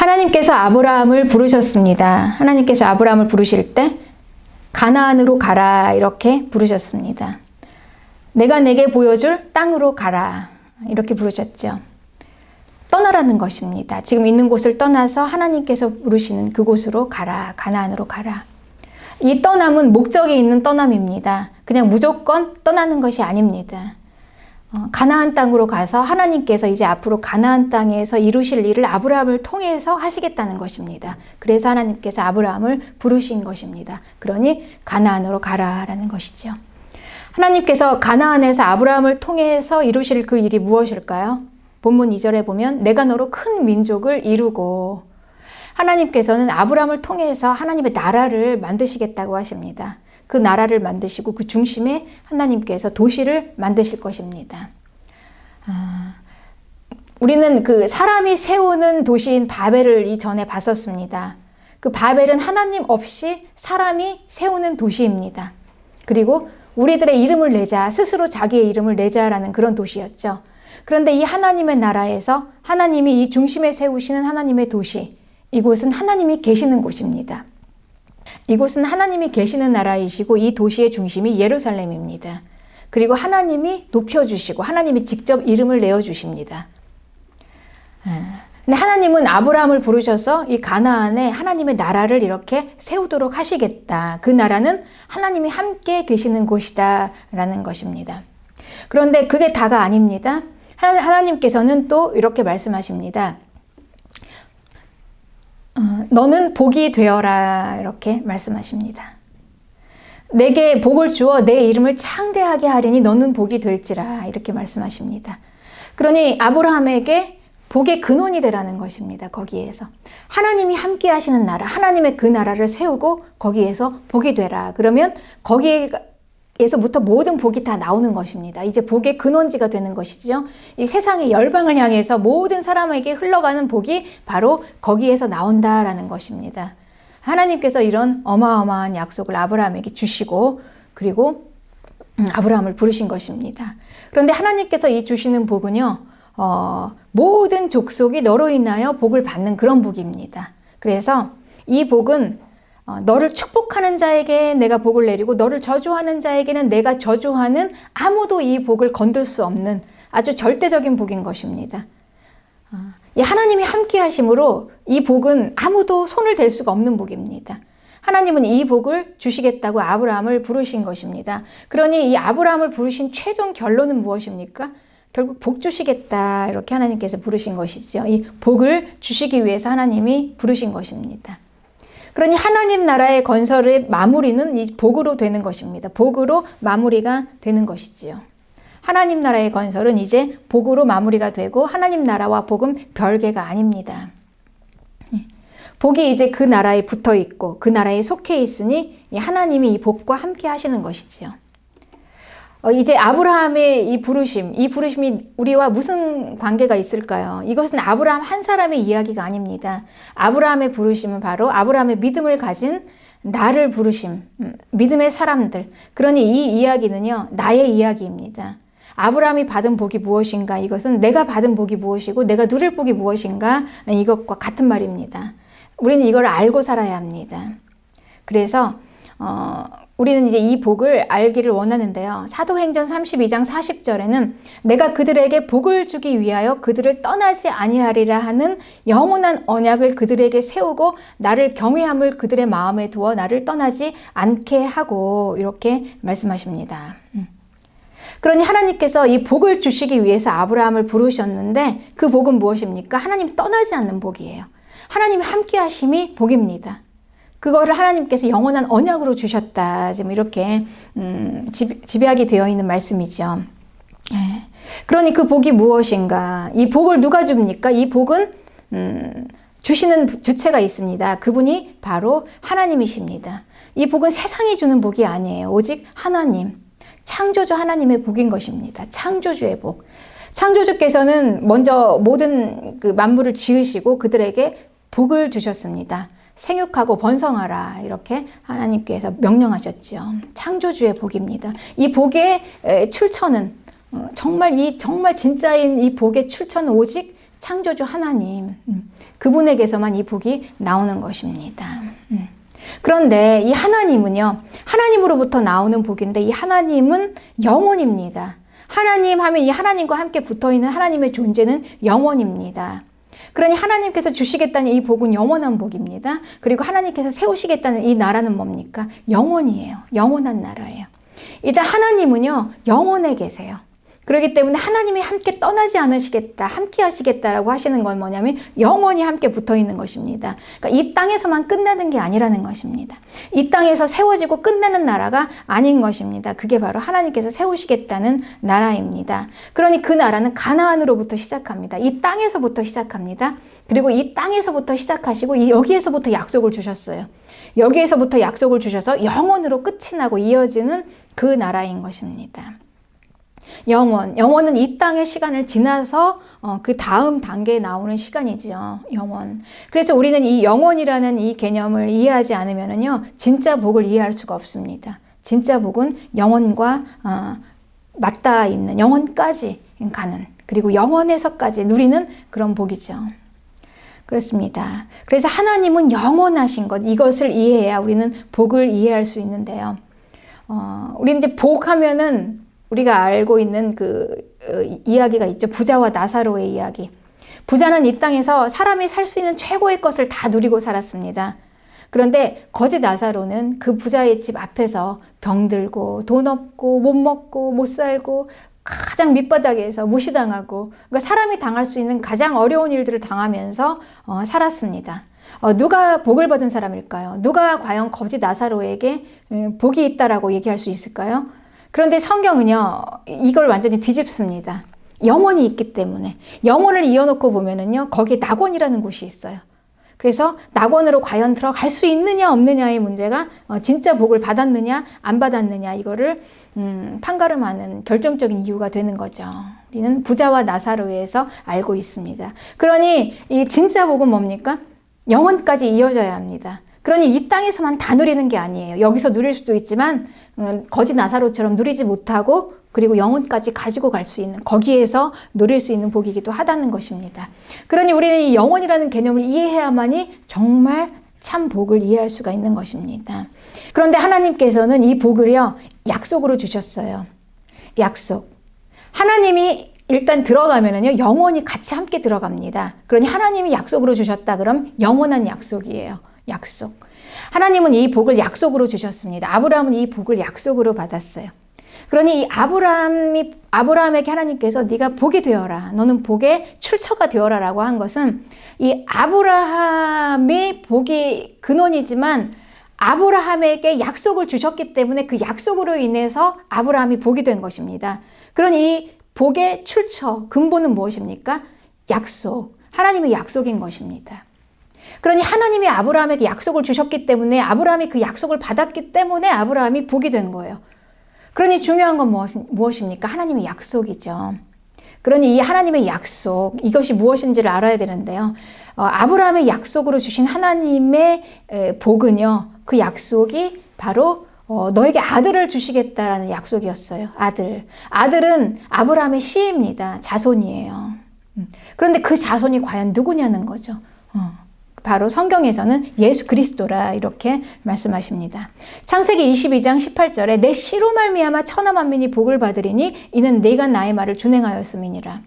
하나님께서 아브라함을 부르셨습니다. 하나님께서 아브라함을 부르실 때 가나안으로 가라 이렇게 부르셨습니다. 내가 내게 보여줄 땅으로 가라 이렇게 부르셨죠. 떠나라는 것입니다. 지금 있는 곳을 떠나서 하나님께서 부르시는 그곳으로 가라, 가나안으로 가라. 이 떠남은 목적이 있는 떠남입니다. 그냥 무조건 떠나는 것이 아닙니다. 가나안 땅으로 가서 하나님께서 이제 앞으로 가나안 땅에서 이루실 일을 아브라함을 통해서 하시겠다는 것입니다. 그래서 하나님께서 아브라함을 부르신 것입니다. 그러니 가나안으로 가라라는 것이죠. 하나님께서 가나안에서 아브라함을 통해서 이루실 그 일이 무엇일까요? 본문 2절에 보면 내가 너로 큰 민족을 이루고, 하나님께서는 아브라함을 통해서 하나님의 나라를 만드시겠다고 하십니다. 그 나라를 만드시고 그 중심에 하나님께서 도시를 만드실 것입니다. 우리는 그 사람이 세우는 도시인 바벨을 이전에 봤었습니다. 그 바벨은 하나님 없이 사람이 세우는 도시입니다. 그리고 우리들의 이름을 내자, 스스로 자기의 이름을 내자라는 그런 도시였죠. 그런데 이 하나님의 나라에서 하나님이 이 중심에 세우시는 하나님의 도시, 이곳은 하나님이 계시는 곳입니다. 이곳은 하나님이 계시는 나라이시고 이 도시의 중심이 예루살렘입니다. 그리고 하나님이 높여주시고 하나님이 직접 이름을 내어주십니다. 근데 하나님은 아브라함을 부르셔서 이 가나안에 하나님의 나라를 이렇게 세우도록 하시겠다. 그 나라는 하나님이 함께 계시는 곳이다 라는 것입니다. 그런데 그게 다가 아닙니다. 하나님께서는 또 이렇게 말씀하십니다. 너는 복이 되어라 이렇게 말씀하십니다. 내게 복을 주어 내 이름을 창대하게 하리니 너는 복이 될지라 이렇게 말씀하십니다. 그러니 아브라함에게 복의 근원이 되라는 것입니다. 거기에서 하나님이 함께 하시는 나라, 하나님의 그 나라를 세우고 거기에서 복이 되라. 그러면 거기에서부터 모든 복이 다 나오는 것입니다. 이제 복의 근원지가 되는 것이죠. 이 세상의 열방을 향해서 모든 사람에게 흘러가는 복이 바로 거기에서 나온다라는 것입니다. 하나님께서 이런 어마어마한 약속을 아브라함에게 주시고 그리고 아브라함을 부르신 것입니다. 그런데 하나님께서 이 주시는 복은요, 모든 족속이 너로 인하여 복을 받는 그런 복입니다. 그래서 이 복은 너를 축복하는 자에게 내가 복을 내리고 너를 저주하는 자에게는 내가 저주하는, 아무도 이 복을 건들 수 없는 아주 절대적인 복인 것입니다. 이 하나님이 함께 하심으로 이 복은 아무도 손을 댈 수가 없는 복입니다. 하나님은 이 복을 주시겠다고 아브라함을 부르신 것입니다. 그러니 이 아브라함을 부르신 최종 결론은 무엇입니까? 결국 복 주시겠다 이렇게 하나님께서 부르신 것이죠. 이 복을 주시기 위해서 하나님이 부르신 것입니다. 그러니 하나님 나라의 건설의 마무리는 이 복으로 되는 것입니다. 복으로 마무리가 되는 것이지요. 하나님 나라의 건설은 이제 복으로 마무리가 되고 하나님 나라와 복은 별개가 아닙니다. 복이 이제 그 나라에 붙어 있고 그 나라에 속해 있으니 하나님이 이 복과 함께 하시는 것이지요. 이제 아브라함의 이 부르심이 우리와 무슨 관계가 있을까요? 이것은 아브라함 한 사람의 이야기가 아닙니다. 아브라함의 부르심은 바로 아브라함의 믿음을 가진 나를 부르심, 믿음의 사람들. 그러니 이 이야기는요, 나의 이야기입니다. 아브라함이 받은 복이 무엇인가? 이것은 내가 받은 복이 무엇이고 내가 누릴 복이 무엇인가? 이것과 같은 말입니다. 우리는 이걸 알고 살아야 합니다. 그래서 우리는 이제 이 복을 알기를 원하는데요. 사도행전 32장 40절에는 내가 그들에게 복을 주기 위하여 그들을 떠나지 아니하리라 하는 영원한 언약을 그들에게 세우고 나를 경외함을 그들의 마음에 두어 나를 떠나지 않게 하고 이렇게 말씀하십니다. 그러니 하나님께서 이 복을 주시기 위해서 아브라함을 부르셨는데 그 복은 무엇입니까? 하나님 떠나지 않는 복이에요. 하나님이 함께 하심이 복입니다. 그거를 하나님께서 영원한 언약으로 주셨다. 지금 이렇게 집약이 되어 있는 말씀이죠. 그러니 그 복이 무엇인가? 이 복을 누가 줍니까? 이 복은 주시는 주체가 있습니다. 그분이 바로 하나님이십니다. 이 복은 세상이 주는 복이 아니에요. 오직 하나님, 창조주 하나님의 복인 것입니다. 창조주의 복. 창조주께서는 먼저 모든 그 만물을 지으시고 그들에게 복을 주셨습니다. 생육하고 번성하라 이렇게 하나님께서 명령하셨죠. 창조주의 복입니다. 이 복의 출처는 정말 진짜인 이 복의 출처는 오직 창조주 하나님, 그분에게서만 이 복이 나오는 것입니다. 그런데 이 하나님은요, 하나님으로부터 나오는 복인데 이 하나님은 영원입니다. 하나님 하면 이 하나님과 함께 붙어있는 하나님의 존재는 영원입니다. 그러니 하나님께서 주시겠다는 이 복은 영원한 복입니다. 그리고 하나님께서 세우시겠다는 이 나라는 뭡니까? 영원이에요. 영원한 나라예요. 일단 하나님은요, 영원에 계세요. 그렇기 때문에 하나님이 함께 떠나지 않으시겠다, 함께 하시겠다라고 하시는 건 뭐냐면 영원히 함께 붙어 있는 것입니다. 그러니까 이 땅에서만 끝나는 게 아니라는 것입니다. 이 땅에서 세워지고 끝나는 나라가 아닌 것입니다. 그게 바로 하나님께서 세우시겠다는 나라입니다. 그러니 그 나라는 가나안으로부터 시작합니다. 이 땅에서부터 시작합니다. 그리고 이 땅에서부터 시작하시고 여기에서부터 약속을 주셨어요. 여기에서부터 약속을 주셔서 영원으로 끝이 나고 이어지는 그 나라인 것입니다. 영원은 이 땅의 시간을 지나서 그 다음 단계에 나오는 시간이죠. 영원. 그래서 우리는 이 영원이라는 이 개념을 이해하지 않으면요, 진짜 복을 이해할 수가 없습니다. 진짜 복은 영원과 맞닿아 있는, 영원까지 가는, 그리고 영원에서까지 누리는 그런 복이죠. 그렇습니다. 그래서 하나님은 영원하신 것, 이것을 이해해야 우리는 복을 이해할 수 있는데요. 우리는 이제 복하면은 우리가 알고 있는 이야기가 있죠. 부자와 나사로의 이야기. 부자는 이 땅에서 사람이 살 수 있는 최고의 것을 다 누리고 살았습니다. 그런데 거지 나사로는 그 부자의 집 앞에서 병들고 돈 없고 못 먹고 못 살고 가장 밑바닥에서 무시당하고, 그러니까 사람이 당할 수 있는 가장 어려운 일들을 당하면서 살았습니다. 누가 복을 받은 사람일까요? 누가 과연 거지 나사로에게 복이 있다라고 얘기할 수 있을까요? 그런데 성경은요, 이걸 완전히 뒤집습니다. 영원이 있기 때문에. 영원을 이어놓고 보면은요, 거기에 낙원이라는 곳이 있어요. 그래서 낙원으로 과연 들어갈 수 있느냐 없느냐의 문제가 진짜 복을 받았느냐 안 받았느냐, 이거를 판가름하는 결정적인 이유가 되는 거죠. 우리는 부자와 나사로에서 알고 있습니다. 그러니 이 진짜 복은 뭡니까? 영원까지 이어져야 합니다. 그러니 이 땅에서만 다 누리는 게 아니에요. 여기서 누릴 수도 있지만 거지 나사로처럼 누리지 못하고, 그리고 영혼까지 가지고 갈 수 있는, 거기에서 누릴 수 있는 복이기도 하다는 것입니다. 그러니 우리는 이 영혼이라는 개념을 이해해야만이 정말 참 복을 이해할 수가 있는 것입니다. 그런데 하나님께서는 이 복을요, 약속으로 주셨어요. 약속. 하나님이 일단 들어가면은요, 영원히 같이 함께 들어갑니다. 그러니 하나님이 약속으로 주셨다 그럼 영원한 약속이에요. 약속. 하나님은 이 복을 약속으로 주셨습니다. 아브라함은 이 복을 약속으로 받았어요. 그러니 이 아브라함에게 하나님께서 네가 복이 되어라, 너는 복의 출처가 되어라 라고 한 것은, 이 아브라함이 복이 근원이지만 아브라함에게 약속을 주셨기 때문에 그 약속으로 인해서 아브라함이 복이 된 것입니다. 그러니 이 복의 출처, 근본은 무엇입니까? 약속. 하나님의 약속인 것입니다. 그러니 하나님이 아브라함에게 약속을 주셨기 때문에, 아브라함이 그 약속을 받았기 때문에 아브라함이 복이 된 거예요. 그러니 중요한 건 무엇입니까? 하나님의 약속이죠. 그러니 이 하나님의 약속, 이것이 무엇인지를 알아야 되는데요. 아브라함의 약속으로 주신 하나님의 복은요, 그 약속이 바로 너에게 아들을 주시겠다라는 약속이었어요. 아들은 아브라함의 씨입니다. 자손이에요. 그런데 그 자손이 과연 누구냐는 거죠. 바로 성경에서는 예수 그리스도라 이렇게 말씀하십니다. 창세기 22장 18절에 내 씨로 말미암아 천하 만민이 복을 받으리니 이는 내가 나의 말을 준행하였음이니라.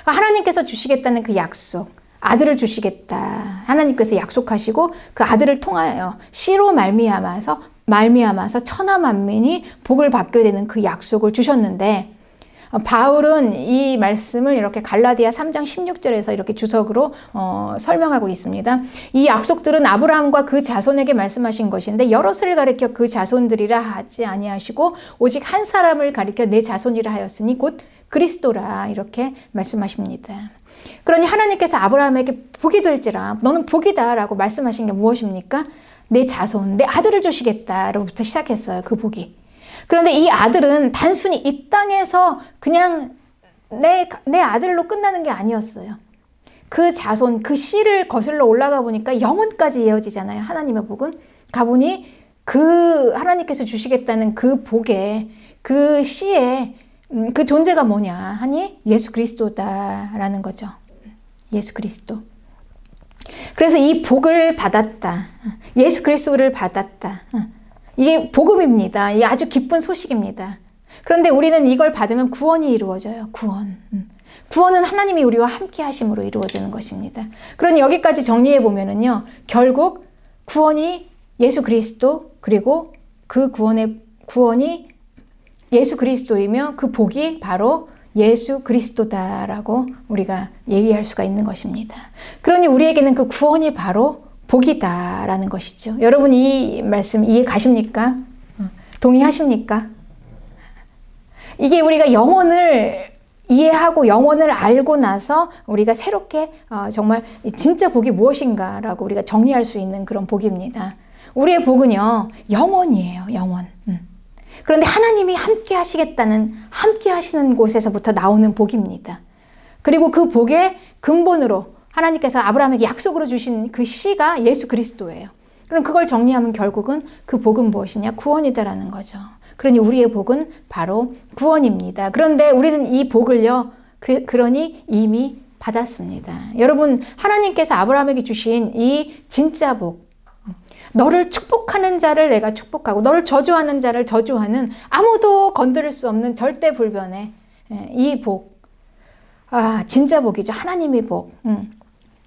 하나님께서 주시겠다는 그 약속, 아들을 주시겠다 하나님께서 약속하시고 그 아들을 통하여 씨로 말미암아서 천하 만민이 복을 받게 되는 그 약속을 주셨는데, 바울은 이 말씀을 이렇게 갈라디아 3장 16절에서 이렇게 주석으로 설명하고 있습니다. 이 약속들은 아브라함과 그 자손에게 말씀하신 것인데 여럿을 가리켜 그 자손들이라 하지 아니하시고 오직 한 사람을 가리켜 내 자손이라 하였으니 곧 그리스도라 이렇게 말씀하십니다. 그러니 하나님께서 아브라함에게 복이 될지라, 너는 복이다 라고 말씀하신 게 무엇입니까? 내 자손, 내 아들을 주시겠다로부터 시작했어요. 그 복이. 그런데 이 아들은 단순히 이 땅에서 그냥 내 아들로 끝나는 게 아니었어요. 그 자손, 그 씨를 거슬러 올라가 보니까 영혼까지 이어지잖아요. 하나님의 복은. 가보니 그 하나님께서 주시겠다는 그 복에, 그 씨에 그 존재가 뭐냐 하니 예수 그리스도다라는 거죠. 예수 그리스도. 그래서 이 복을 받았다. 예수 그리스도를 받았다. 이게 복음입니다. 이게 아주 기쁜 소식입니다. 그런데 우리는 이걸 받으면 구원이 이루어져요. 구원. 구원은 하나님이 우리와 함께 하심으로 이루어지는 것입니다. 그러니 여기까지 정리해 보면은요. 결국 구원이 예수 그리스도, 그리고 그 구원이 예수 그리스도이며 그 복이 바로 예수 그리스도다라고 우리가 얘기할 수가 있는 것입니다. 그러니 우리에게는 그 구원이 바로 복이다라는 것이죠. 여러분 이 말씀 이해 가십니까? 동의하십니까? 이게 우리가 영혼을 이해하고 영혼을 알고 나서 우리가 새롭게 정말 진짜 복이 무엇인가라고 우리가 정리할 수 있는 그런 복입니다. 우리의 복은요, 영원이에요, 영원. 그런데 하나님이 함께 하시겠다는, 함께 하시는 곳에서부터 나오는 복입니다. 그리고 그 복의 근본으로 하나님께서 아브라함에게 약속으로 주신 그 씨가 예수 그리스도예요. 그럼 그걸 정리하면 결국은 그 복은 무엇이냐? 구원이다라는 거죠. 그러니 우리의 복은 바로 구원입니다. 그런데 우리는 이 복을요, 그러니 이미 받았습니다. 여러분, 하나님께서 아브라함에게 주신 이 진짜 복, 너를 축복하는 자를 내가 축복하고 너를 저주하는 자를 저주하는 아무도 건드릴 수 없는 절대불변의 이 복, 진짜 복이죠. 하나님의 복.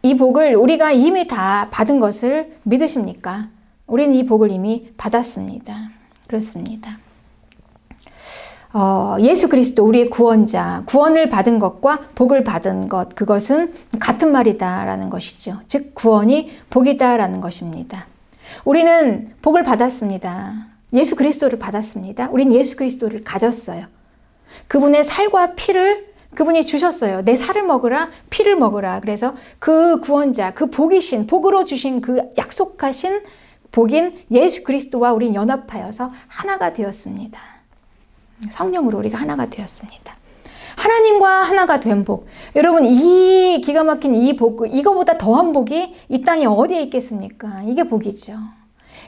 이 복을 우리가 이미 다 받은 것을 믿으십니까? 우리는 이 복을 이미 받았습니다. 그렇습니다. 예수 그리스도 우리의 구원자, 구원을 받은 것과 복을 받은 것, 그것은 같은 말이다라는 것이죠. 즉 구원이 복이다라는 것입니다. 우리는 복을 받았습니다. 예수 그리스도를 받았습니다. 우린 예수 그리스도를 가졌어요. 그분의 살과 피를 그분이 주셨어요. 내 살을 먹으라, 피를 먹으라. 그래서 그 구원자, 그 복이신, 복으로 주신 그 약속하신 복인 예수 그리스도와 우린 연합하여서 하나가 되었습니다. 성령으로 우리가 하나가 되었습니다. 하나님과 하나가 된 복. 여러분, 이 기가 막힌 이 복, 이거보다 더한 복이 이 땅에 어디에 있겠습니까? 이게 복이죠.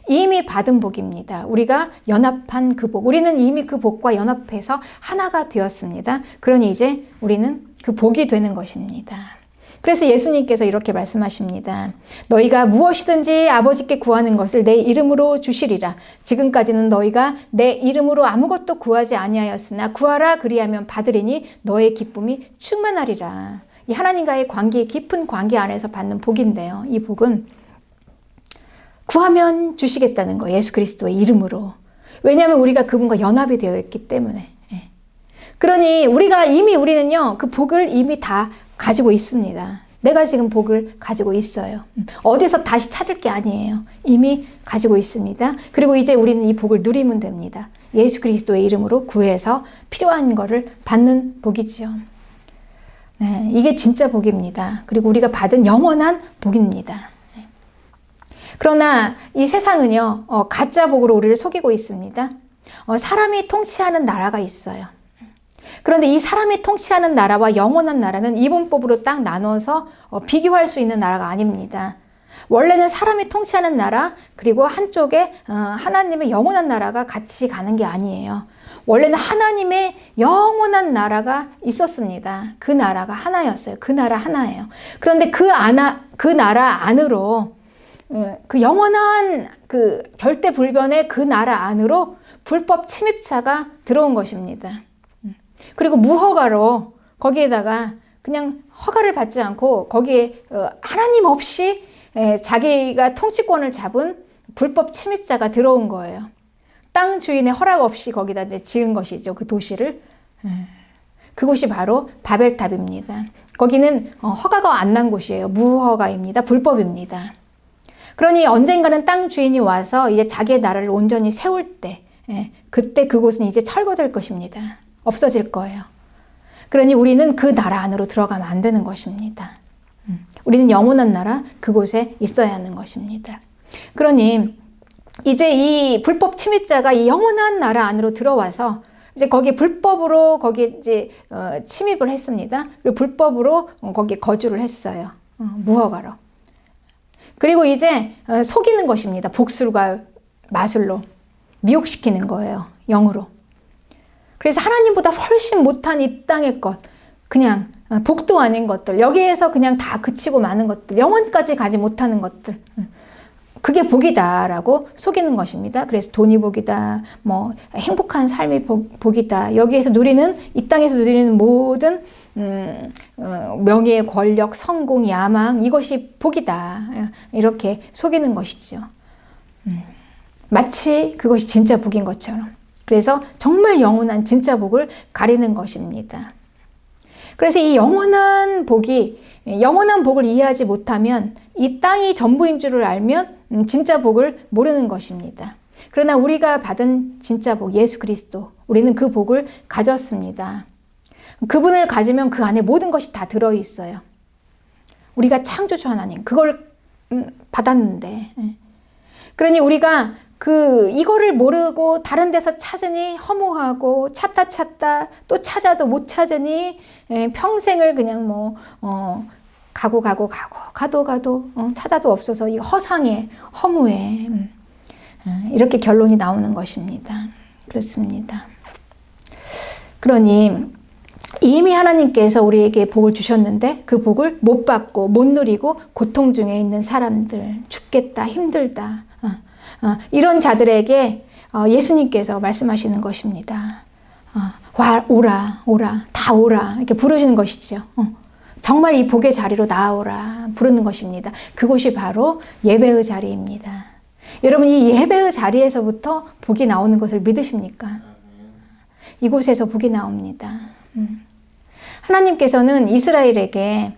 이미 받은 복입니다. 우리가 연합한 그 복. 우리는 이미 그 복과 연합해서 하나가 되었습니다. 그러니 이제 우리는 그 복이 되는 것입니다. 그래서 예수님께서 이렇게 말씀하십니다. 너희가 무엇이든지 아버지께 구하는 것을 내 이름으로 주시리라. 지금까지는 너희가 내 이름으로 아무것도 구하지 아니하였으나 구하라 그리하면 받으리니 너의 기쁨이 충만하리라. 이 하나님과의 관계, 깊은 관계 안에서 받는 복인데요. 이 복은 구하면 주시겠다는 거예요. 예수 그리스도의 이름으로. 왜냐하면 우리가 그분과 연합이 되어 있기 때문에. 그러니 우리는요, 그 복을 이미 다 가지고 있습니다. 내가 지금 복을 가지고 있어요. 어디서 다시 찾을 게 아니에요. 이미 가지고 있습니다. 그리고 이제 우리는 이 복을 누리면 됩니다. 예수 그리스도의 이름으로 구해서 필요한 것을 받는 복이지요. 네, 이게 진짜 복입니다. 그리고 우리가 받은 영원한 복입니다. 그러나 이 세상은요, 가짜 복으로 우리를 속이고 있습니다. 사람이 통치하는 나라가 있어요. 그런데 이 사람이 통치하는 나라와 영원한 나라는 이분법으로 딱 나눠서 비교할 수 있는 나라가 아닙니다. 원래는 사람이 통치하는 나라, 그리고 한쪽에 하나님의 영원한 나라가 같이 가는 게 아니에요. 원래는 하나님의 영원한 나라가 있었습니다. 그 나라가 하나였어요. 그 나라 하나예요. 그런데 그 나라 안으로, 그 영원한 그 절대불변의 그 나라 안으로 불법 침입자가 들어온 것입니다. 그리고 무허가로 거기에다가 그냥 허가를 받지 않고 거기에 하나님 없이 자기가 통치권을 잡은 불법 침입자가 들어온 거예요. 땅 주인의 허락 없이 거기다 이제 지은 것이죠. 그 도시를. 그곳이 바로 바벨탑입니다. 거기는 허가가 안 난 곳이에요. 무허가입니다. 불법입니다. 그러니 언젠가는 땅 주인이 와서 이제 자기의 나라를 온전히 세울 때, 그때 그곳은 이제 철거될 것입니다. 없어질 거예요. 그러니 우리는 그 나라 안으로 들어가면 안 되는 것입니다. 우리는 영원한 나라 그곳에 있어야 하는 것입니다. 그러니 이제 이 불법 침입자가 이 영원한 나라 안으로 들어와서 이제 거기 불법으로 거기 이제 침입을 했습니다. 그리고 불법으로 거기 거주를 했어요. 무허가로. 그리고 이제 속이는 것입니다. 복술과 마술로 미혹시키는 거예요. 영으로. 그래서 하나님보다 훨씬 못한 이 땅의 것, 그냥 복도 아닌 것들, 여기에서 그냥 다 그치고 마는 것들, 영원까지 가지 못하는 것들, 그게 복이다라고 속이는 것입니다. 그래서 돈이 복이다, 뭐 행복한 삶이 복이다. 여기에서 누리는, 이 땅에서 누리는 모든 명예, 권력, 성공, 야망, 이것이 복이다. 이렇게 속이는 것이죠. 마치 그것이 진짜 복인 것처럼. 그래서 정말 영원한 진짜 복을 가리는 것입니다. 그래서 이 영원한 복을 이해하지 못하면, 이 땅이 전부인 줄을 알면 진짜 복을 모르는 것입니다. 그러나 우리가 받은 진짜 복, 예수 그리스도, 우리는 그 복을 가졌습니다. 그분을 가지면 그 안에 모든 것이 다 들어있어요. 우리가 창조주 하나님, 그걸 받았는데, 그러니 우리가 이거를 모르고 다른 데서 찾으니 허무하고, 찾다 또 찾아도 못 찾으니 평생을 그냥 가도 찾아도 없어서 이 허상에, 허무해, 이렇게 결론이 나오는 것입니다. 그렇습니다. 그러니 이미 하나님께서 우리에게 복을 주셨는데 그 복을 못 받고 못 누리고 고통 중에 있는 사람들, 죽겠다, 힘들다, 이런 자들에게 예수님께서 말씀하시는 것입니다. 오라, 다 오라, 이렇게 부르시는 것이죠. 정말 이 복의 자리로 나아오라 부르는 것입니다. 그곳이 바로 예배의 자리입니다. 여러분, 이 예배의 자리에서부터 복이 나오는 것을 믿으십니까? 이곳에서 복이 나옵니다. 하나님께서는 이스라엘에게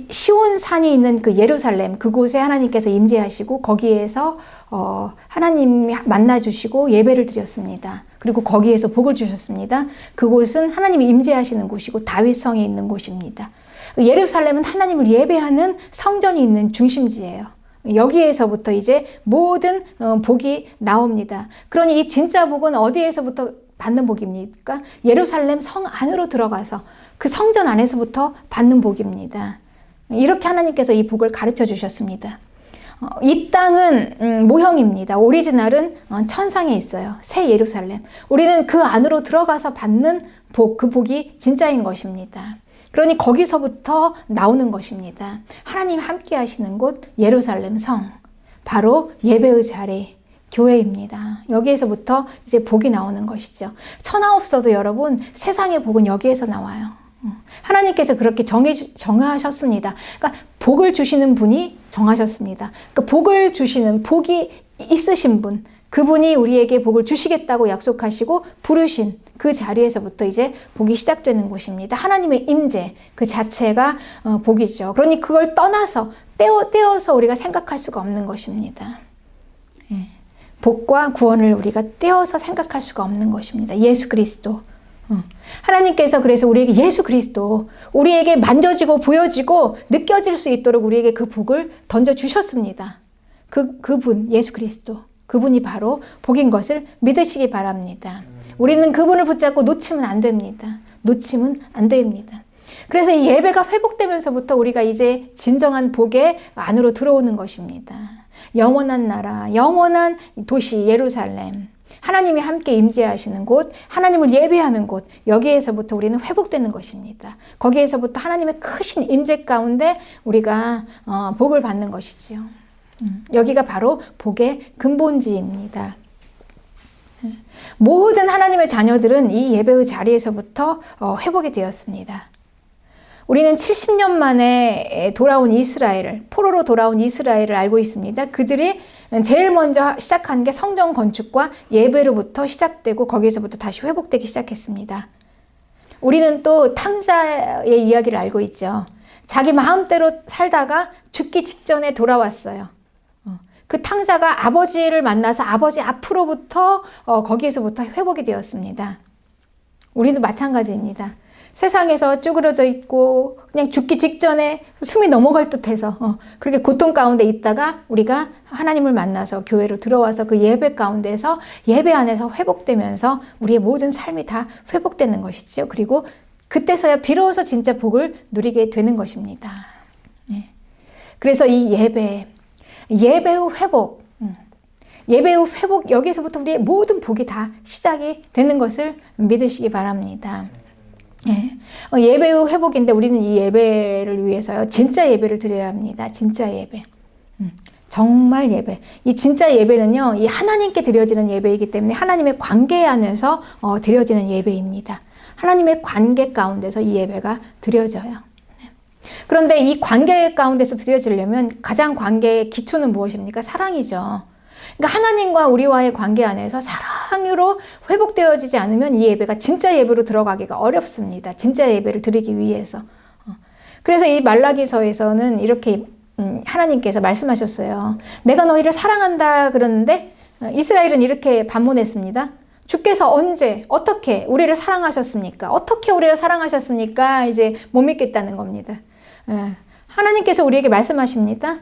시온 산이 있는 그 예루살렘, 그곳에 하나님께서 임재하시고 거기에서 하나님이 만나주시고 예배를 드렸습니다. 그리고 거기에서 복을 주셨습니다. 그곳은 하나님이 임재하시는 곳이고 다윗성에 있는 곳입니다. 예루살렘은 하나님을 예배하는 성전이 있는 중심지예요. 여기에서부터 이제 모든 복이 나옵니다. 그러니 이 진짜 복은 어디에서부터 받는 복입니까? 예루살렘 성 안으로 들어가서 그 성전 안에서부터 받는 복입니다. 이렇게 하나님께서 이 복을 가르쳐 주셨습니다. 이 땅은 모형입니다. 오리지널은 천상에 있어요. 새 예루살렘. 우리는 그 안으로 들어가서 받는 복, 그 복이 진짜인 것입니다. 그러니 거기서부터 나오는 것입니다. 하나님 함께 하시는 곳 예루살렘 성, 바로 예배의 자리, 교회입니다. 여기에서부터 이제 복이 나오는 것이죠. 천하 없어도 여러분, 세상의 복은 여기에서 나와요. 하나님께서 그렇게 정하셨습니다. 그러니까 복을 주시는 분이 정하셨습니다. 그러니까 복을 주시는, 복이 있으신 분, 그분이 우리에게 복을 주시겠다고 약속하시고 부르신 그 자리에서부터 이제 복이 시작되는 곳입니다. 하나님의 임재 그 자체가 복이죠. 그러니 그걸 떠나서 떼어서 우리가 생각할 수가 없는 것입니다. 복과 구원을 우리가 떼어서 생각할 수가 없는 것입니다. 예수 그리스도. 하나님께서 그래서 우리에게 예수 그리스도, 우리에게 만져지고 보여지고 느껴질 수 있도록 우리에게 그 복을 던져주셨습니다. 그분 예수 그리스도, 그분이 바로 복인 것을 믿으시기 바랍니다. 우리는 그분을 붙잡고 놓치면 안 됩니다. 놓치면 안 됩니다. 그래서 이 예배가 회복되면서부터 우리가 이제 진정한 복의 안으로 들어오는 것입니다. 영원한 나라, 영원한 도시 예루살렘, 하나님이 함께 임재하시는 곳, 하나님을 예배하는 곳, 여기에서부터 우리는 회복되는 것입니다. 거기에서부터 하나님의 크신 임재 가운데 우리가 복을 받는 것이지요. 여기가 바로 복의 근본지입니다. 모든 하나님의 자녀들은 이 예배의 자리에서부터 회복이 되었습니다. 우리는 70년 만에 돌아온 이스라엘을, 포로로 돌아온 이스라엘을 알고 있습니다. 그들이 제일 먼저 시작한 게 성전 건축과 예배로부터 시작되고 거기에서부터 다시 회복되기 시작했습니다. 우리는 또 탕자의 이야기를 알고 있죠. 자기 마음대로 살다가 죽기 직전에 돌아왔어요. 그 탕자가 아버지를 만나서 아버지 앞으로부터 거기에서부터 회복이 되었습니다. 우리도 마찬가지입니다. 세상에서 쭈그러져 있고 그냥 죽기 직전에 숨이 넘어갈 듯해서 그렇게 고통 가운데 있다가 우리가 하나님을 만나서 교회로 들어와서 그 예배 가운데서 예배 안에서 회복되면서 우리의 모든 삶이 다 회복되는 것이죠. 그리고 그때서야 비로소 진짜 복을 누리게 되는 것입니다. 그래서 이 예배의 회복, 여기에서부터 우리의 모든 복이 다 시작이 되는 것을 믿으시기 바랍니다. 예. 예배의 회복인데 우리는 이 예배를 위해서요. 진짜 예배를 드려야 합니다. 진짜 예배. 정말 예배. 이 진짜 예배는요. 이 하나님께 드려지는 예배이기 때문에 하나님의 관계 안에서 드려지는 예배입니다. 하나님의 관계 가운데서 이 예배가 드려져요. 그런데 이 관계 가운데서 드려지려면 가장 관계의 기초는 무엇입니까? 사랑이죠. 그러니까 하나님과 우리와의 관계 안에서 사랑으로 회복되어지지 않으면 이 예배가 진짜 예배로 들어가기가 어렵습니다. 진짜 예배를 드리기 위해서. 그래서 이 말라기서에서는 이렇게 하나님께서 말씀하셨어요. 내가 너희를 사랑한다 그러는데 이스라엘은 이렇게 반문했습니다. 주께서 언제 어떻게 우리를 사랑하셨습니까? 어떻게 우리를 사랑하셨습니까? 이제 못 믿겠다는 겁니다. 하나님께서 우리에게 말씀하십니다.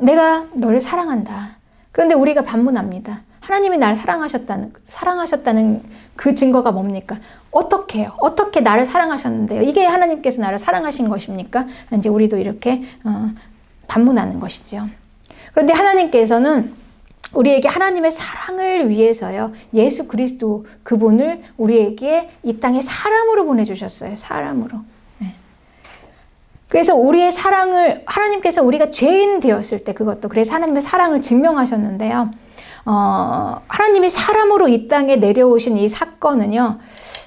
내가 너를 사랑한다. 그런데 우리가 반문합니다. 하나님이 날 사랑하셨다는 그 증거가 뭡니까? 어떻게요? 어떻게 나를 사랑하셨는데요? 이게 하나님께서 나를 사랑하신 것입니까? 이제 우리도 이렇게 반문하는 것이죠. 그런데 하나님께서는 우리에게 하나님의 사랑을 위해서요. 예수 그리스도 그분을 우리에게 이 땅에 사람으로 보내주셨어요. 사람으로. 그래서 우리의 사랑을 하나님께서 우리가 죄인 되었을 때 그것도 그래서 하나님의 사랑을 증명하셨는데요. 하나님이 사람으로 이 땅에 내려오신 이 사건은요.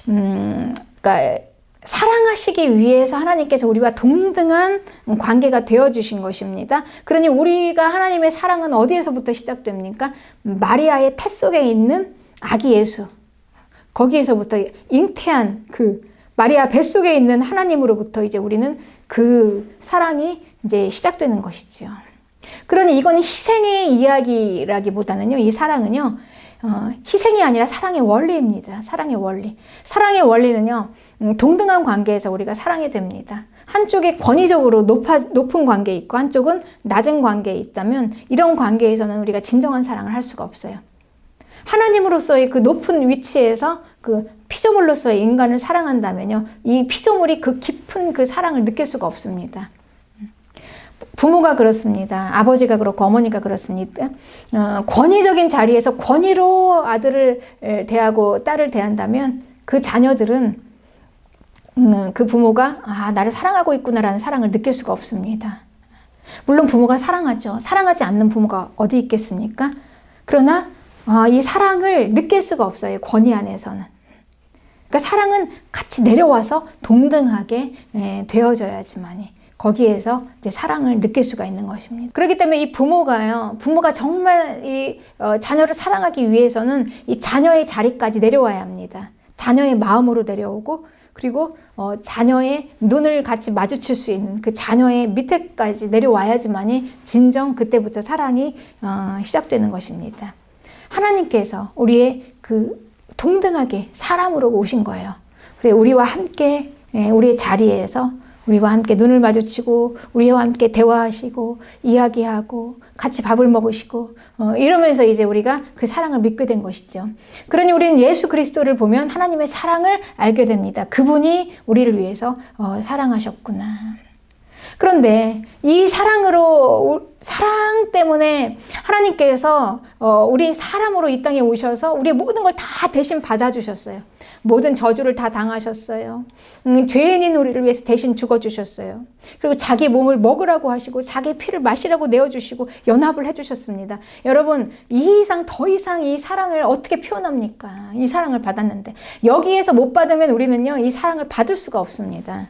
그러니까 사랑하시기 위해서 하나님께서 우리와 동등한 관계가 되어주신 것입니다. 그러니 우리가 하나님의 사랑은 어디에서부터 시작됩니까? 마리아의 태 속에 있는 아기 예수. 거기에서부터 잉태한 그 마리아 뱃속에 있는 하나님으로부터 이제 우리는 그 사랑이 이제 시작되는 것이죠. 그러니 이건 희생의 이야기라기보다는요, 이 사랑은요, 희생이 아니라 사랑의 원리입니다. 사랑의 원리. 사랑의 원리는요, 동등한 관계에서 우리가 사랑이 됩니다. 한쪽이 권위적으로 높은 관계에 있고 한쪽은 낮은 관계에 있다면 이런 관계에서는 우리가 진정한 사랑을 할 수가 없어요. 하나님으로서의 그 높은 위치에서 그 피조물로서의 인간을 사랑한다면요, 이 피조물이 그 깊은 그 사랑을 느낄 수가 없습니다. 부모가 그렇습니다. 아버지가 그렇고 어머니가 그렇습니다. 권위적인 자리에서 권위로 아들을 대하고 딸을 대한다면 그 자녀들은 그 부모가 나를 사랑하고 있구나라는 사랑을 느낄 수가 없습니다. 물론 부모가 사랑하죠. 사랑하지 않는 부모가 어디 있겠습니까? 그러나 이 사랑을 느낄 수가 없어요. 권위 안에서는. 그러니까 사랑은 같이 내려와서 동등하게 되어져야지만이 거기에서 이제 사랑을 느낄 수가 있는 것입니다. 그렇기 때문에 이 부모가 정말 이 자녀를 사랑하기 위해서는 이 자녀의 자리까지 내려와야 합니다. 자녀의 마음으로 내려오고 그리고 자녀의 눈을 같이 마주칠 수 있는 그 자녀의 밑에까지 내려와야지만이 진정 그때부터 사랑이 시작되는 것입니다. 하나님께서 우리의 그 동등하게 사람으로 오신 거예요. 그래 우리와 함께 우리의 자리에서 우리와 함께 눈을 마주치고 우리와 함께 대화하시고 이야기하고 같이 밥을 먹으시고 이러면서 이제 우리가 그 사랑을 믿게 된 것이죠. 그러니 우리는 예수 그리스도를 보면 하나님의 사랑을 알게 됩니다. 그분이 우리를 위해서 사랑하셨구나. 그런데 이 사랑 때문에 하나님께서 우리 사람으로 이 땅에 오셔서 우리의 모든 걸 다 대신 받아주셨어요. 모든 저주를 다 당하셨어요. 죄인인 우리를 위해서 대신 죽어주셨어요. 그리고 자기 몸을 먹으라고 하시고 자기 피를 마시라고 내어주시고 연합을 해주셨습니다. 여러분 더 이상 이 사랑을 어떻게 표현합니까? 이 사랑을 받았는데 여기에서 못 받으면 우리는요 이 사랑을 받을 수가 없습니다.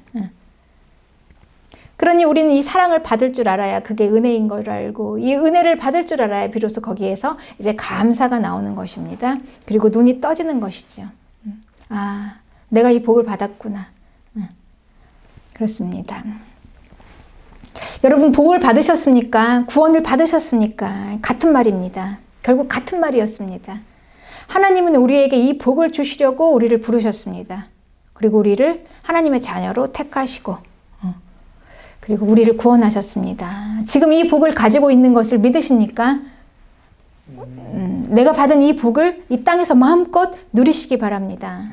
그러니 우리는 이 사랑을 받을 줄 알아야 그게 은혜인 걸 알고 이 은혜를 받을 줄 알아야 비로소 거기에서 이제 감사가 나오는 것입니다. 그리고 눈이 떠지는 것이죠. 내가 이 복을 받았구나. 그렇습니다. 여러분 복을 받으셨습니까? 구원을 받으셨습니까? 같은 말입니다. 결국 같은 말이었습니다. 하나님은 우리에게 이 복을 주시려고 우리를 부르셨습니다. 그리고 우리를 하나님의 자녀로 택하시고 그리고 우리를 구원하셨습니다. 지금 이 복을 가지고 있는 것을 믿으십니까? 내가 받은 이 복을 이 땅에서 마음껏 누리시기 바랍니다.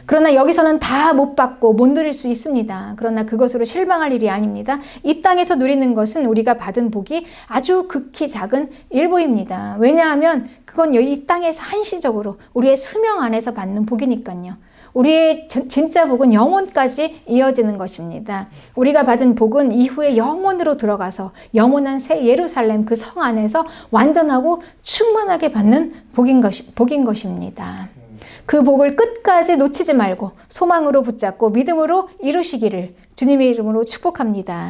그러나 여기서는 다 못 받고 못 누릴 수 있습니다. 그러나 그것으로 실망할 일이 아닙니다. 이 땅에서 누리는 것은 우리가 받은 복이 아주 극히 작은 일부입니다. 왜냐하면 그건 이 땅에서 한시적으로 우리의 수명 안에서 받는 복이니까요. 우리의 진짜 복은 영혼까지 이어지는 것입니다. 우리가 받은 복은 이후에 영혼으로 들어가서 영원한 새 예루살렘 그 성 안에서 완전하고 충만하게 받는 복인 것입니다. 그 복을 끝까지 놓치지 말고 소망으로 붙잡고 믿음으로 이루시기를 주님의 이름으로 축복합니다.